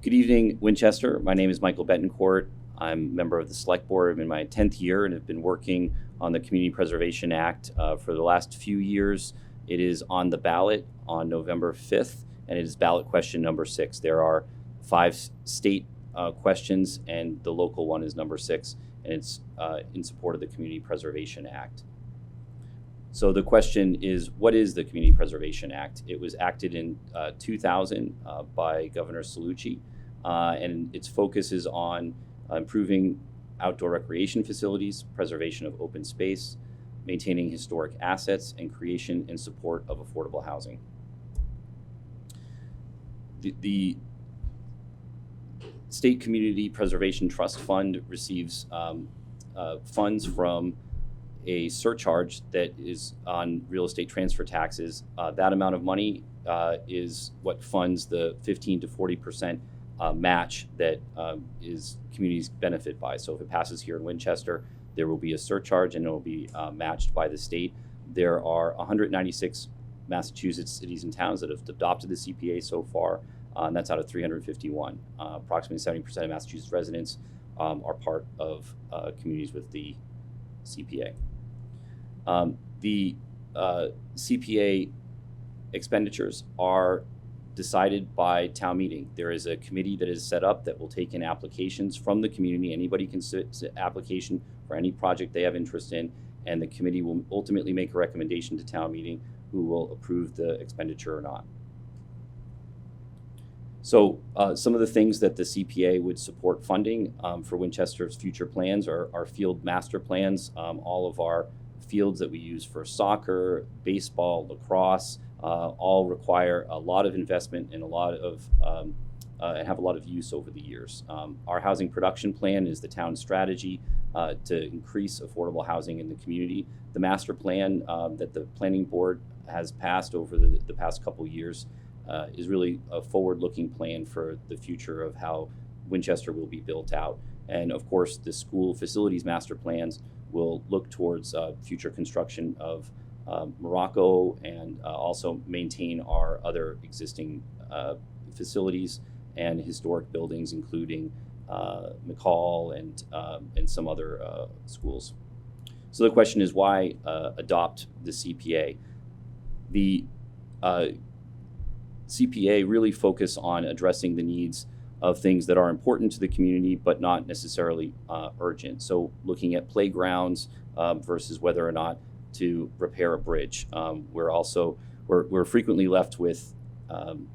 Good evening, Winchester. My name is Michael Betancourt. I'm a member of the Select Board. I'm in my 10th year and have been working on the Community Preservation Act for the last few years. It is on the ballot on November 5th, and it is ballot question number 6. There are 5 state questions, and the local one is number 6, and it's in support of the Community Preservation Act. So the question is, what is the Community Preservation Act? It was acted in 2000 by Governor Cellucci, and its focus is on improving outdoor recreation facilities, preservation of open space, maintaining historic assets, and creation and support of affordable housing. The State Community Preservation Trust Fund receives funds from a surcharge that is on real estate transfer taxes. That amount of money is what funds the 15 to 40% match that is communities benefit by. So if it passes here in Winchester, there will be a surcharge and it will be matched by the state. There are 196 Massachusetts cities and towns that have adopted the CPA so far, and that's out of 351. Approximately 70% of Massachusetts residents are part of communities with the CPA. The CPA expenditures are decided by town meeting. There is a committee that is set up that will take in applications from the community. Anybody can submit application for any project they have interest in, and the committee will ultimately make a recommendation to town meeting who will approve the expenditure or not. So some of the things that the CPA would support funding for Winchester's future plans are our field master plans. All of our fields that we use for soccer, baseball, lacrosse, all require a lot of investment and a lot of and have a lot of use over the years. Our housing production plan is the town strategy to increase affordable housing in the community. The master plan that the planning board has passed over the past couple years is really a forward-looking plan for the future of how Winchester will be built out. And of course, the school facilities master plans will look towards future construction of Morocco and also maintain our other existing facilities and historic buildings, including McCall and some other schools. So the question is, why adopt the CPA? The CPA really focus on addressing the needs of things that are important to the community but not necessarily urgent. So looking at playgrounds versus whether or not to repair a bridge. We're frequently left with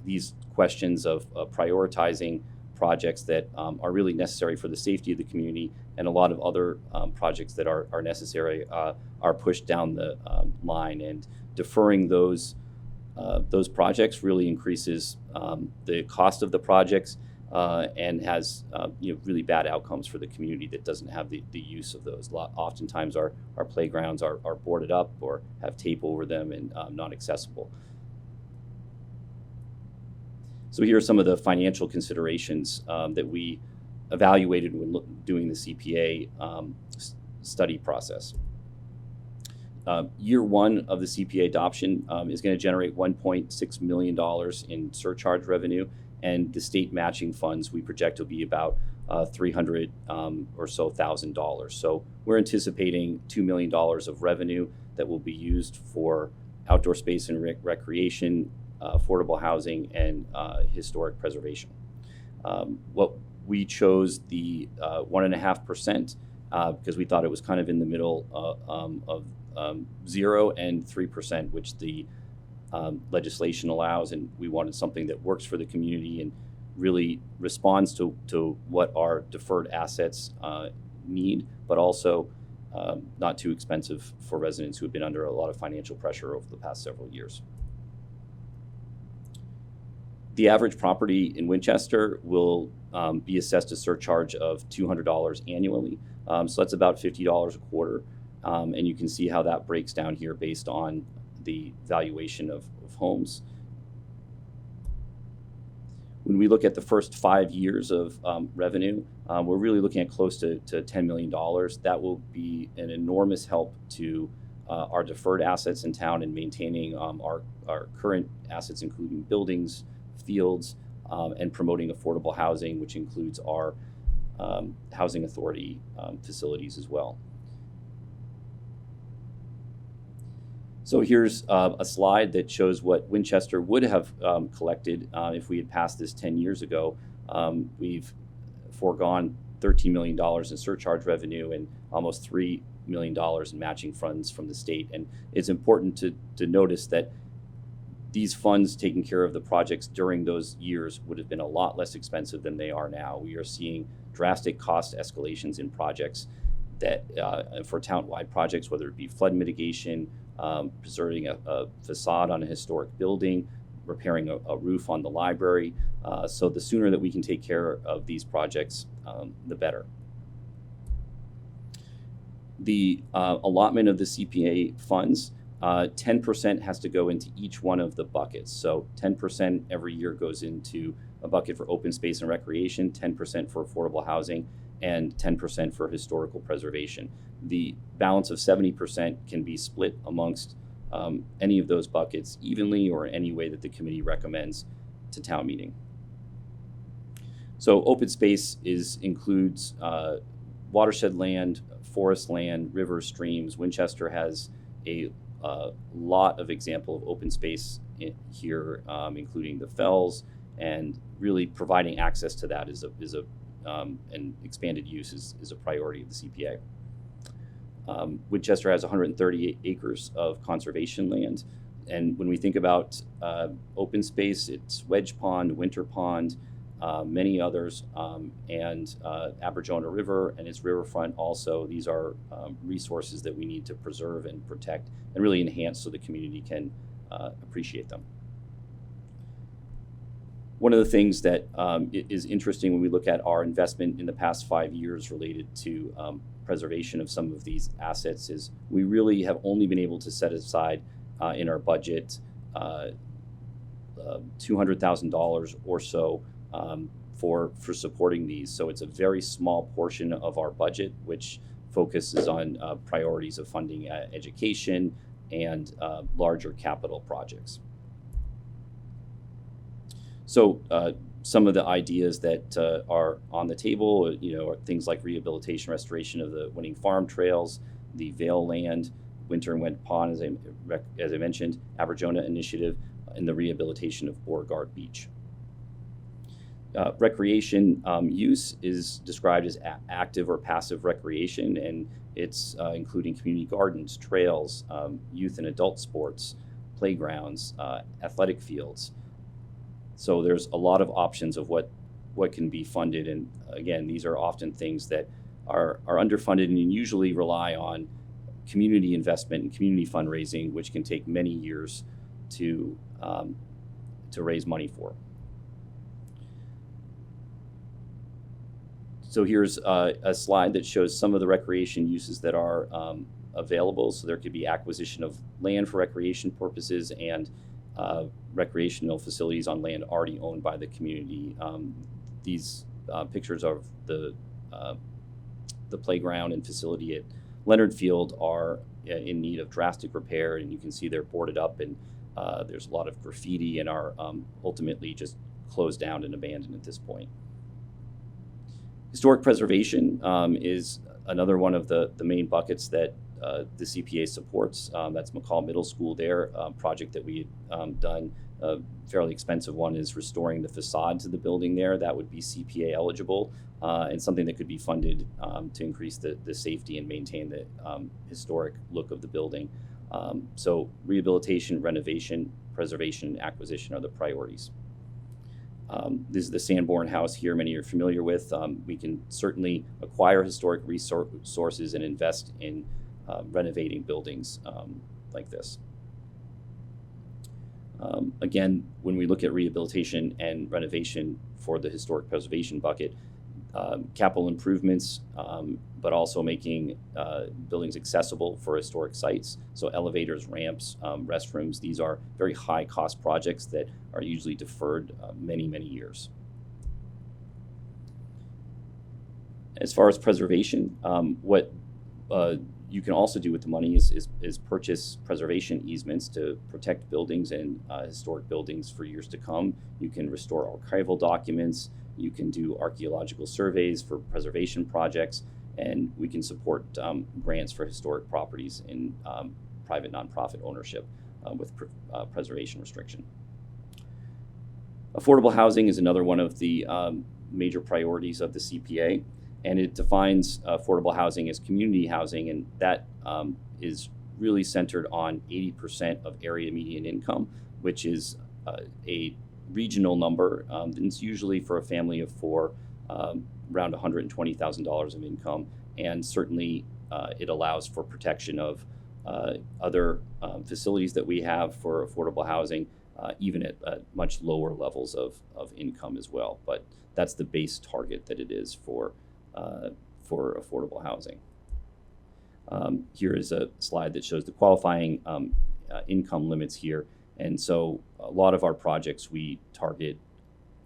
these questions of prioritizing projects that are really necessary for the safety of the community, and a lot of other projects that are necessary are pushed down the line, and deferring those projects really increases the cost of the projects and has really bad outcomes for the community that doesn't have the use of those. Oftentimes our playgrounds are boarded up or have tape over them and not accessible. So here are some of the financial considerations that we evaluated when doing the CPA study process. Year one of the CPA adoption is going to generate $1.6 million in surcharge revenue, and the state matching funds we project will be about $300,000 or so. So we're anticipating $2 million of revenue that will be used for outdoor space and recreation, affordable housing, and historic preservation. What we chose the 1.5% because we thought it was kind of in the middle of 0 and 3%, which the legislation allows, and we wanted something that works for the community and really responds to what our deferred assets need, but also not too expensive for residents who have been under a lot of financial pressure over the past several years. The average property in Winchester will be assessed a surcharge of $200 annually, so that's about $50 a quarter, and you can see how that breaks down here based on the valuation of homes. When we look at the first 5 years of revenue, we're really looking at close to $10 million. That will be an enormous help to our deferred assets in town and maintaining our current assets, including buildings, fields, and promoting affordable housing, which includes our housing authority facilities as well. So here's a slide that shows what Winchester would have collected if we had passed this 10 years ago. We've foregone $13 million in surcharge revenue and almost $3 million in matching funds from the state. And it's important to notice that these funds taking care of the projects during those years would have been a lot less expensive than they are now. We are seeing drastic cost escalations in projects that for town-wide projects, whether it be flood mitigation, preserving a facade on a historic building, repairing a roof on the library. So the sooner that we can take care of these projects, the better. The allotment of the CPA funds, 10% has to go into each one of the buckets. So 10% every year goes into a bucket for open space and recreation, 10% for affordable housing, and 10% for historical preservation. The balance of 70% can be split amongst any of those buckets evenly or any way that the committee recommends to town meeting. So open space includes watershed land, forest land, rivers, streams. Winchester has a lot of example of open space here, including the fells, and really providing access to that and expanded use is a priority of the CPA. Winchester has 138 acres of conservation land, and when we think about open space, it's Wedge Pond, Winter Pond, many others, and Aberjona River and its riverfront also. These are resources that we need to preserve and protect and really enhance so the community can appreciate them. One of the things that is interesting when we look at our investment in the past 5 years related to preservation of some of these assets is we really have only been able to set aside in our budget $200,000 or so for supporting these. So it's a very small portion of our budget, which focuses on priorities of funding education and larger capital projects. So some of the ideas that are on the table, are things like rehabilitation, restoration of the Winning Farm trails, the Vale land, Winter and Wet Pond, as I mentioned, Aberjona initiative, and the rehabilitation of Beauregard Beach. Recreation use is described as active or passive recreation, and it's including community gardens, trails, youth and adult sports, playgrounds, athletic fields. So there's a lot of options of what can be funded, and again, these are often things that are underfunded and usually rely on community investment and community fundraising, which can take many years to raise money for. So here's a slide that shows some of the recreation uses that are available. So there could be acquisition of land for recreation purposes and recreational facilities on land already owned by the community. These pictures of the playground and facility at Leonard Field are in need of drastic repair, and you can see they're boarded up, and there's a lot of graffiti and are ultimately just closed down and abandoned at this point. Historic preservation is another one of the main buckets that the CPA supports. That's McCall Middle School there, project that we had done. A fairly expensive one is restoring the facade to the building there. That would be CPA eligible and something that could be funded to increase the safety and maintain the historic look of the building. So rehabilitation, renovation, preservation, and acquisition are the priorities. This is the Sanborn House here, many are familiar with. We can certainly acquire historic resources and invest in renovating buildings like this. Again, when we look at rehabilitation and renovation for the historic preservation bucket, capital improvements, but also making buildings accessible for historic sites. So elevators, ramps, restrooms, these are very high cost projects that are usually deferred many, many years. As far as preservation, what you can also do with the money is purchase preservation easements to protect buildings and historic buildings for years to come. You can restore archival documents. You can do archaeological surveys for preservation projects, and we can support grants for historic properties in private nonprofit ownership with preservation restriction. Affordable housing is another one of the major priorities of the CPA, and it defines affordable housing as community housing, and that is really centered on 80% of area median income, which is a regional number. It's usually for a family of four, around $120,000 of income, and certainly it allows for protection of other facilities that we have for affordable housing, even at much lower levels of income as well. But that's the base target that it is for affordable housing. Here is a slide that shows the qualifying income limits here. And so a lot of our projects, we target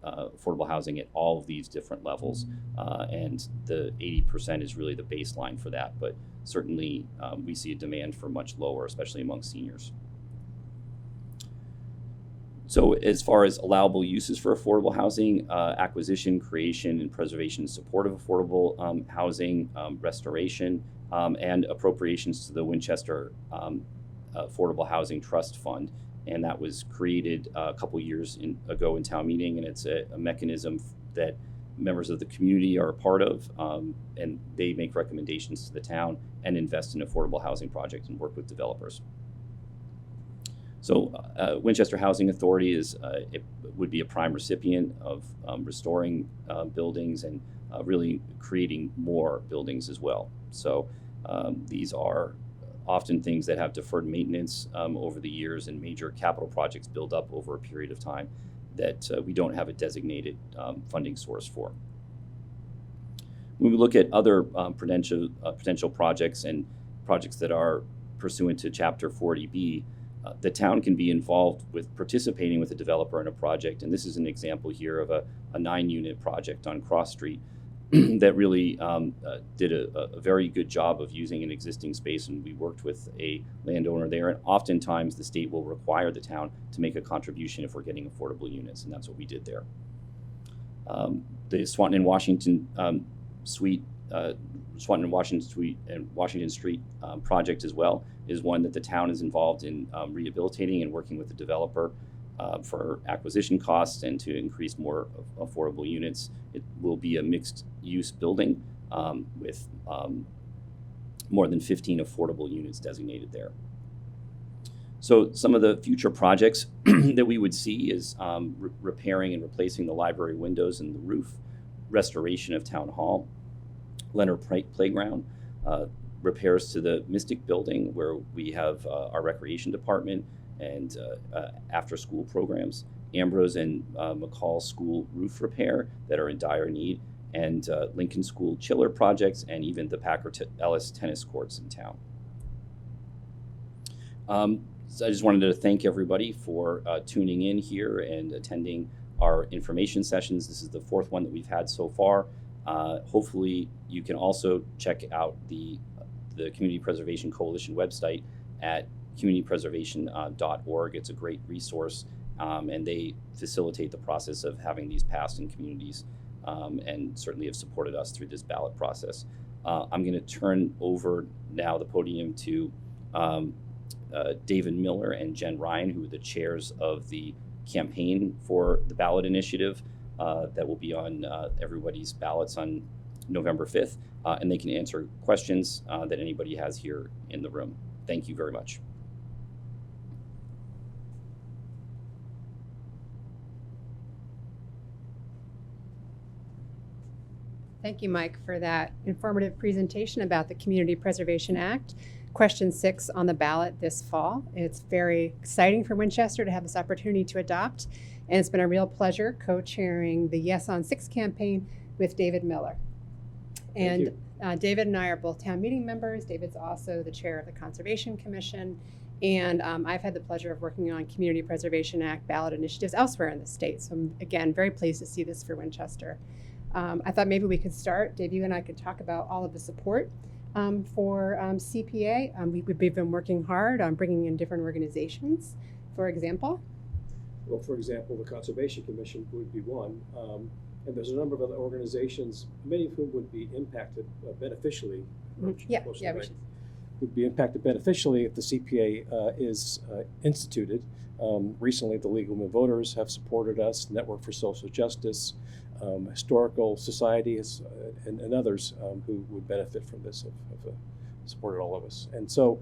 affordable housing at all of these different levels. And the 80% is really the baseline for that. But certainly we see a demand for much lower, especially among seniors. So as far as allowable uses for affordable housing, acquisition, creation, and preservation and support of affordable housing, restoration, and appropriations to the Winchester Affordable Housing Trust Fund. And that was created a couple years ago in town meeting, and it's a mechanism that members of the community are a part of, and they make recommendations to the town and invest in affordable housing projects and work with developers. So Winchester Housing Authority it would be a prime recipient of restoring buildings and really creating more buildings as well. So these are often things that have deferred maintenance over the years, and major capital projects build up over a period of time that we don't have a designated funding source for. When we look at other potential projects and projects that are pursuant to Chapter 40B, the town can be involved with participating with a developer in a project. And this is an example here of a 9-unit project on Cross Street that really did a very good job of using an existing space. And we worked with a landowner there. And oftentimes the state will require the town to make a contribution if we're getting affordable units. And that's what we did there. The Swanton and Washington Suite, Swanton and Washington Street project as well is one that the town is involved in rehabilitating and working with the developer for acquisition costs and to increase more affordable units. It will be a mixed-use building with more than 15 affordable units designated there. So some of the future projects that we would see is repairing and replacing the library windows and the roof, restoration of Town Hall, Leonard Playground, repairs to the Mystic Building where we have our recreation department and after-school programs, Ambrose and McCall School roof repair that are in dire need, and Lincoln School chiller projects, and even the Packer Ellis tennis courts in town. So I just wanted to thank everybody for tuning in here and attending our information sessions. This is the 4th one that we've had so far. Hopefully you can also check out the Community Preservation Coalition website at communitypreservation.org. It's a great resource, and they facilitate the process of having these passed in communities, and certainly have supported us through this ballot process. I'm going to turn over now the podium to David Miller and Jen Ryan, who are the chairs of the campaign for the ballot initiative that will be on everybody's ballots on November 5th, and they can answer questions that anybody has here in the room. Thank you very much. Thank you, Mike, for that informative presentation about the Community Preservation Act. Question 6 on the ballot this fall. It's very exciting for Winchester to have this opportunity to adopt, and it's been a real pleasure co-chairing the Yes on 6 campaign with David Miller. And David and I are both town meeting members. David's also the chair of the Conservation Commission, and I've had the pleasure of working on Community Preservation Act ballot initiatives elsewhere in the state. So I'm, again, very pleased to see this for Winchester. I thought maybe we could start, Dave, you and I could talk about all of the support For CPA, we've been working hard on bringing in different organizations. For example, Well, for example, the Conservation Commission would be one, and there's a number of other organizations, many of whom would be impacted beneficially. yeah, Close to yeah, we right, should. would be impacted beneficially if the CPA is instituted. Recently, the League of Women Voters have supported us, Network for Social Justice, Historical Society, and others who would benefit from this have supported all of us. And so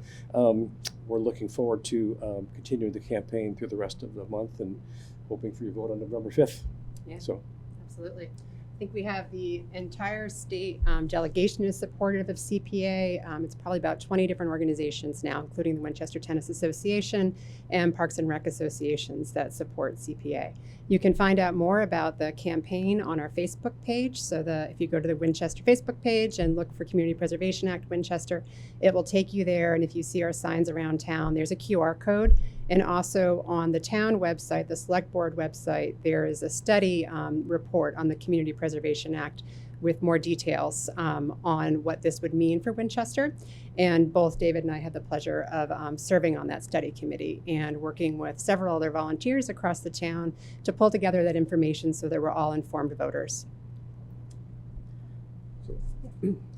we're looking forward to continuing the campaign through the rest of the month and hoping for your vote on November 5th. Yeah. So. Absolutely. I think we have the entire state delegation is supportive of CPA. It's probably about 20 different organizations now, including the Winchester Tennis Association and Parks and Rec associations that support CPA. You can find out more about the campaign on our Facebook page. So if you go to the Winchester Facebook page and look for Community Preservation Act Winchester, it will take you there. And if you see our signs around town, there's a QR code. And also on the town website, the select board website, there is a study report on the Community Preservation Act with more details on what this would mean for Winchester. And both David and I had the pleasure of serving on that study committee and working with several other volunteers across the town to pull together that information so that we're all informed voters.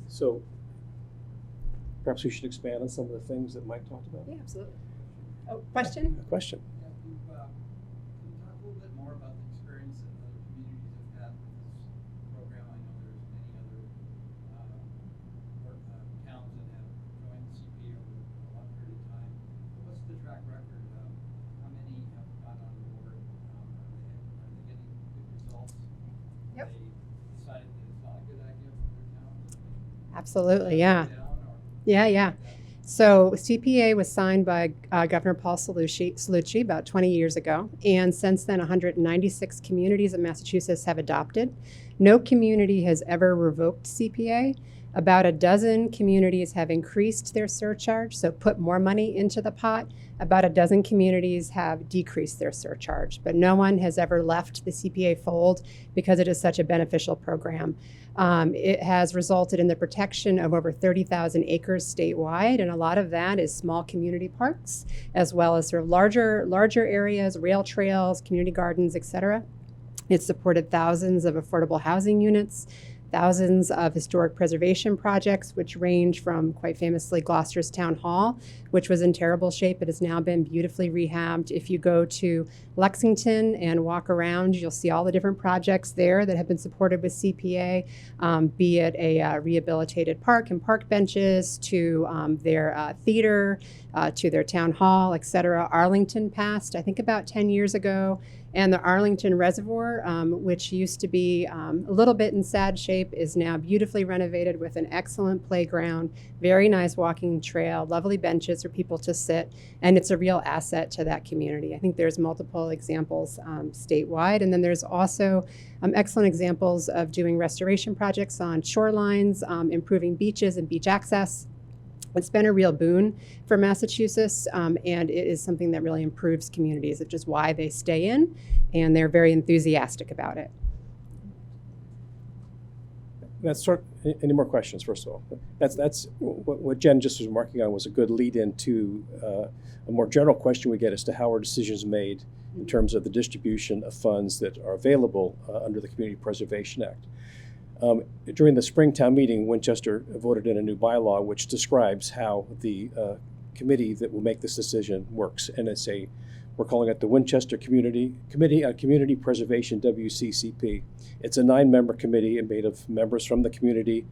So perhaps we should expand on some of the things that Mike talked about. Yeah, absolutely. Oh, question? A question. Yeah, can you talk a little bit more about the experience that other communities have had with this program? I know there's many other towns that have joined the CPA over a long period of time. But what's the track record? How many have got on board? Are they getting good results? Yep. Have they decided that it's not a good idea for their town? Absolutely, yeah. Down, or Yeah. So CPA was signed by Governor Paul Cellucci about 20 years ago, and since then 196 communities in Massachusetts have adopted. No community has ever revoked CPA. About a dozen communities have increased their surcharge, so put more money into the pot. About a dozen communities have decreased their surcharge, but no one has ever left the CPA fold because it is such a beneficial program. It has resulted in the protection of over 30,000 acres statewide, and a lot of that is small community parks, as well as sort of larger areas, rail trails, community gardens, etc. It's supported thousands of affordable housing units, thousands of historic preservation projects, which range from, quite famously, Gloucester's Town Hall, which was in terrible shape. It has now been beautifully rehabbed. If you go to Lexington and walk around, you'll see all the different projects there that have been supported with CPA, be it a rehabilitated park and park benches, to their theater, to their town hall, et cetera. Arlington passed, I think, about 10 years ago. And the Arlington Reservoir, which used to be a little bit in sad shape, is now beautifully renovated with an excellent playground, very nice walking trail, lovely benches for people to sit, and it's a real asset to that community. I think there's multiple examples statewide, and then there's also excellent examples of doing restoration projects on shorelines, improving beaches and beach access. It's been a real boon for Massachusetts, and it is something that really improves communities, which is why they stay in, and they're very enthusiastic about it. Any more questions, first of all? That's what Jen just was remarking on was a good lead into a more general question we get as to how are decisions made in terms of the distribution of funds that are available under the Community Preservation Act. During the Springtown meeting, Winchester voted in a new bylaw which describes how the committee that will make this decision works. And we're calling it the Winchester Committee on Community Preservation, WCCP. It's a 9-member committee made of members from the community.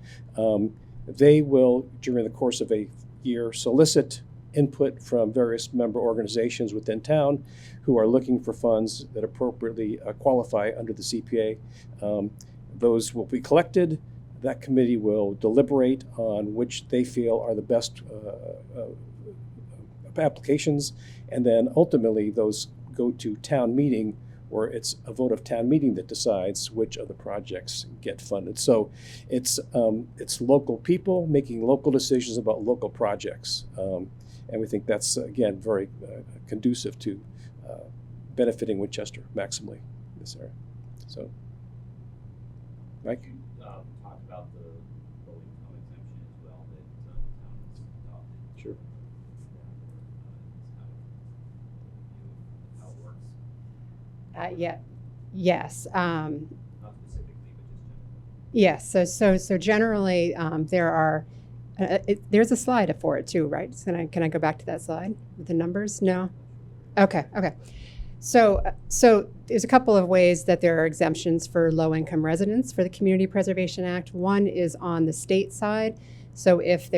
They will, during the course of a year, solicit input from various member organizations within town who are looking for funds that appropriately qualify under the CPA. Those will be collected. That committee will deliberate on which they feel are the best applications, and then ultimately those go to town meeting, where it's a vote of town meeting that decides which of the projects get funded. So it's local people making local decisions about local projects, and we think that's again very conducive to benefiting Winchester maximally in this area. So. Mike? Talk about the low income exemption as well, that Sure. How it works? Yeah, yes. Not specifically, but just generally. Yes. So generally, there are. There's a slide for it too, right? So can I go back to that slide with the numbers? No. Okay. Okay. So there's a couple of ways that there are exemptions for low-income residents for the Community Preservation Act. One is on the state side. So if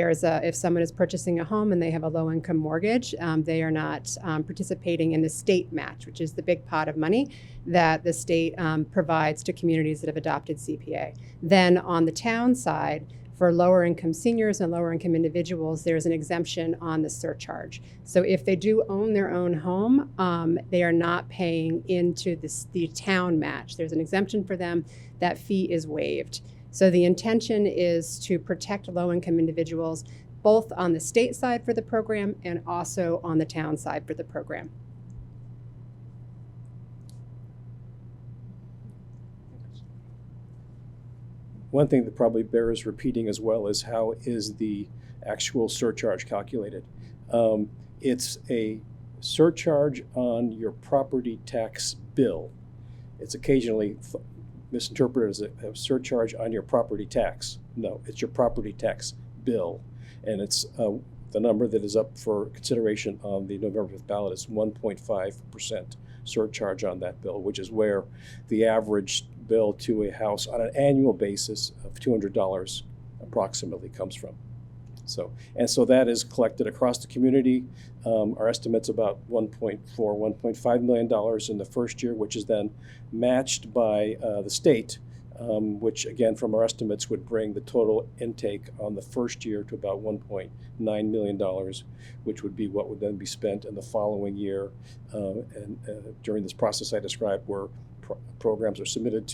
someone is purchasing a home and they have a low-income mortgage, they are not participating in the state match, which is the big pot of money that the state provides to communities that have adopted CPA. Then on the town side, for lower income seniors and lower income individuals, there's an exemption on the surcharge. So if they do own their own home, they are not paying into the town match. There's an exemption for them. That fee is waived. So the intention is to protect low income individuals both on the state side for the program and also on the town side for the program. One thing that probably bears repeating as well is how is the actual surcharge calculated? It's a surcharge on your property tax bill. It's occasionally misinterpreted as a surcharge on your property tax. No, it's your property tax bill. And it's the number that is up for consideration on the November 5th ballot is 1.5% surcharge on that bill, which is where the average bill to a house on an annual basis of $200 approximately comes from. So that is collected across the community. Our estimate's about $1.5 million in the first year, which is then matched by the state, which again, from our estimates, would bring the total intake on the first year to about $1.9 million, which would be what would then be spent in the following year. During this process I described, where applications are submitted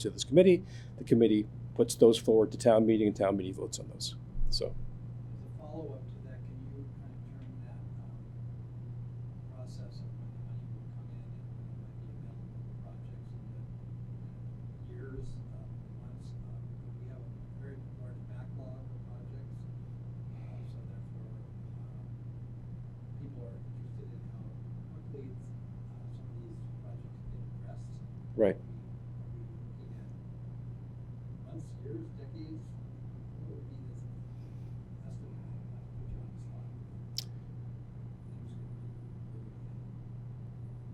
to this committee, the committee puts those forward to town meeting, and town meeting votes on those. So, As a follow-up to that, can you kind of term that process of when the money will come in and when it might be available for projects in the years, months? We have a very large backlog of projects, so therefore people are interested in how quickly some of these projects get addressed. right. Are we looking at months, years, decades? What would be the estimate? Not to put you on the spot.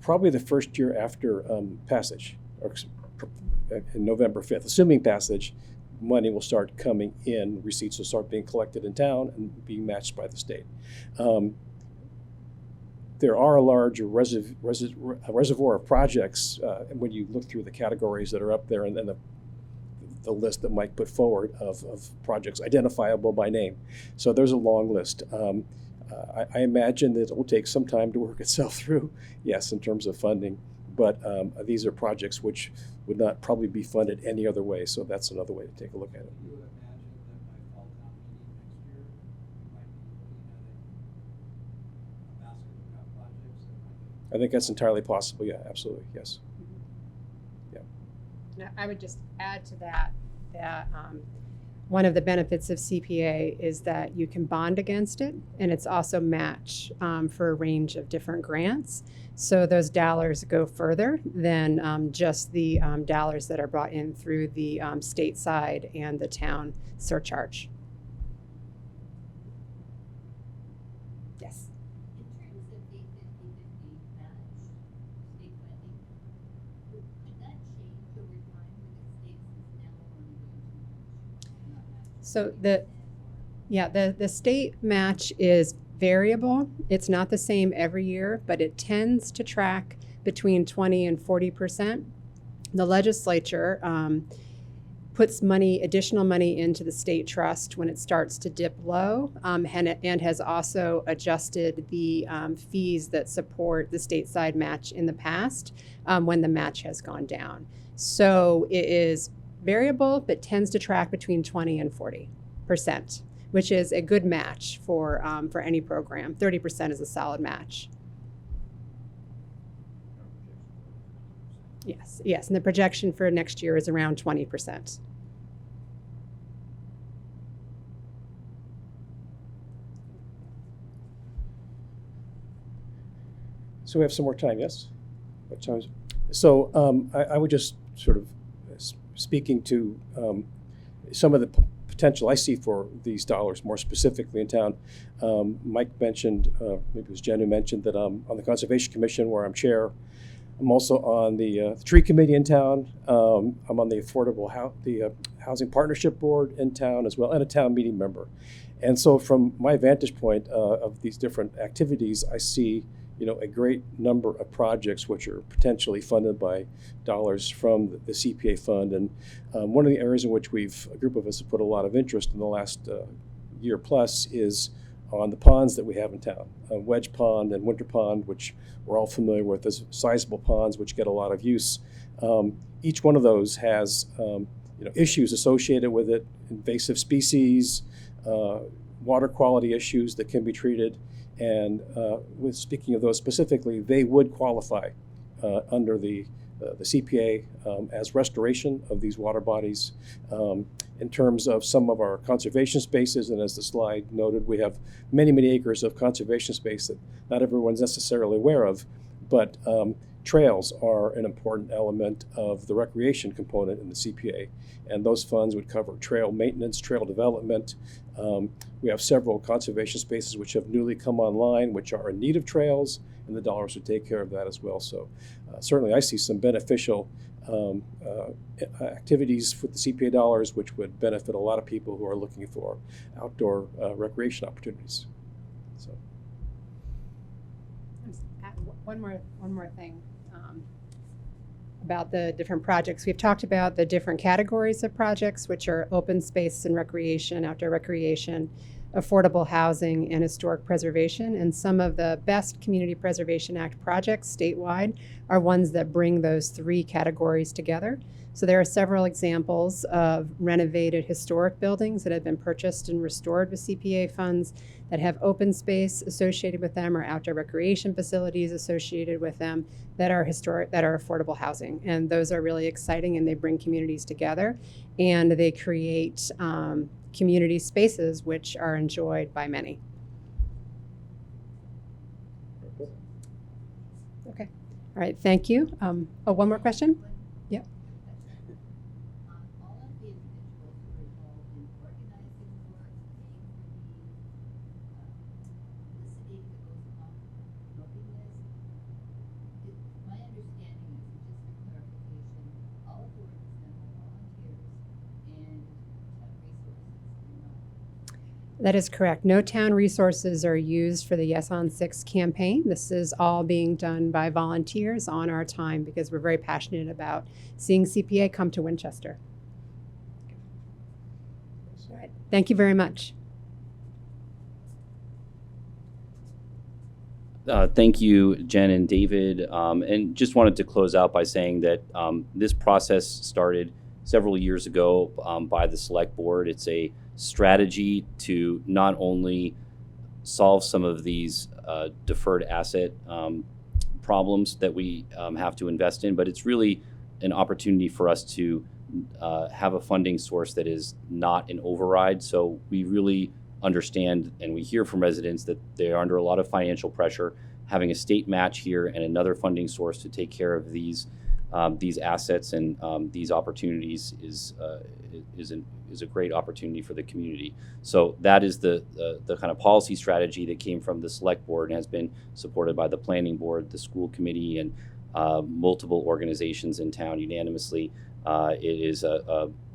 Probably the first year after passage, or in November 5th. Assuming passage, money will start coming in, receipts will start being collected in town and being matched by the state. There are a large reservoir of projects when you look through the categories that are up there and then the list that Mike put forward of projects identifiable by name. So there's a long list. I imagine that it will take some time to work itself through, yes, in terms of funding, but these are projects which would not probably be funded any other way, so that's another way to take a look at it. Do you imagine that by fall town meeting next year, we might be looking at a basket of projects that might be? I think that's entirely possible, yeah, absolutely, yes. Now, I would just add to that one of the benefits of CPA is that you can bond against it, and it's also match for a range of different grants. So those dollars go further than just the dollars that are brought in through the state side and the town surcharge. Yes. In terms of the 50-50 match, state funding, could that change over time with the states is now only going to match? So the state match is variable. It's not the same every year, but it tends to track between 20 and 40%. The legislature puts additional money into the state trust when it starts to dip low, and has also adjusted the fees that support the stateside match in the past when the match has gone down. So it is variable, but tends to track between 20 and 40%, which is a good match for any program. 30% is a solid match. Yes, and the projection for next year is around 20%. So we have some more time, yes? What time is it? So I would just sort of, speaking to some of the potential I see for these dollars more specifically in town. Mike mentioned, maybe it was Jen who mentioned that I'm on the Conservation Commission where I'm chair. I'm also on the Tree Committee in town. I'm on the Housing Partnership Board in town as well, and a town meeting member. And so from my vantage point of these different activities, I see a great number of projects which are potentially funded by dollars from the CPA fund. And one of the areas in which a group of us have put a lot of interest in the last year plus is on the ponds that we have in town. Wedge Pond and Winter Pond, which we're all familiar with as sizable ponds which get a lot of use. Each one of those has issues associated with it, invasive species, water quality issues that can be treated. And with speaking of those specifically, they would qualify under the CPA as restoration of these water bodies. In terms of some of our conservation spaces, and as the slide noted, we have many, many acres of conservation space that not everyone's necessarily aware of, but trails are an important element of the recreation component in the CPA, and those funds would cover trail maintenance, trail development. We have several conservation spaces which have newly come online, which are in need of trails, and the dollars would take care of that as well. So certainly I see some beneficial activities with the CPA dollars, which would benefit a lot of people who are looking for outdoor recreation opportunities. So. One more thing about the different projects. We've talked about the different categories of projects, which are open space and recreation, outdoor recreation, affordable housing, and historic preservation. And some of the best Community Preservation Act projects statewide are ones that bring those three categories together. So there are several examples of renovated historic buildings that have been purchased and restored with CPA funds that have open space associated with them, or outdoor recreation facilities associated with them that are historic, that are affordable housing. And those are really exciting, and they bring communities together, and they create community spaces which are enjoyed by many. Okay. All right. Thank you. One more question? Yep. All of the individuals who are involved in organizing work, paying for the publicity that goes along with promoting this, my understanding is, just for clarification, all of the work is done by volunteers and town resources are not. That is correct. No town resources are used for the Yes on 6 campaign. This is all being done by volunteers on our time because we're very passionate about seeing CPA come to Winchester. All right. Thank you very much. Thank you, Jen and David. And just wanted to close out by saying that this process started several years ago by the Select Board. It's a strategy to not only solve some of these deferred asset problems that we have to invest in, but it's really an opportunity for us to have a funding source that is not an override. So we really understand, and we hear from residents that they are under a lot of financial pressure. Having a state match here and another funding source to take care of these assets and these opportunities is a great opportunity for the community. So that is the kind of policy strategy that came from the Select Board and has been supported by the Planning Board, the School Committee, and multiple organizations in town unanimously. It is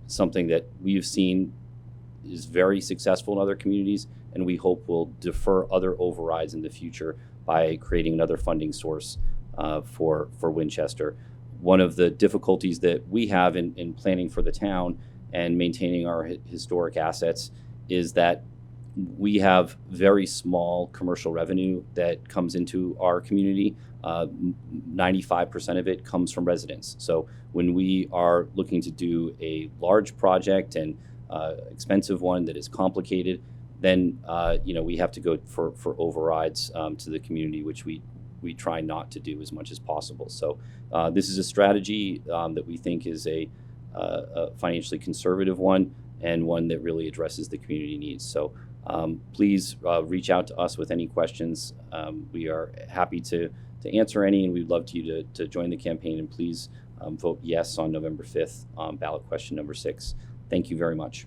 something that we've seen is very successful in other communities, and we hope will defer other overrides in the future by creating another funding source for Winchester. One of the difficulties that we have in planning for the town and maintaining our historic assets is that we have very small commercial revenue that comes into our community. 95% of it comes from residents. So when we are looking to do a large project and expensive one that is complicated, then we have to go for overrides to the community, which we try not to do as much as possible. So this is a strategy that we think is a financially conservative one and one that really addresses the community needs. So please reach out to us with any questions. We are happy to to answer any, and we'd love you to join the campaign. And please vote yes on November 5th, ballot question number 6. Thank you very much.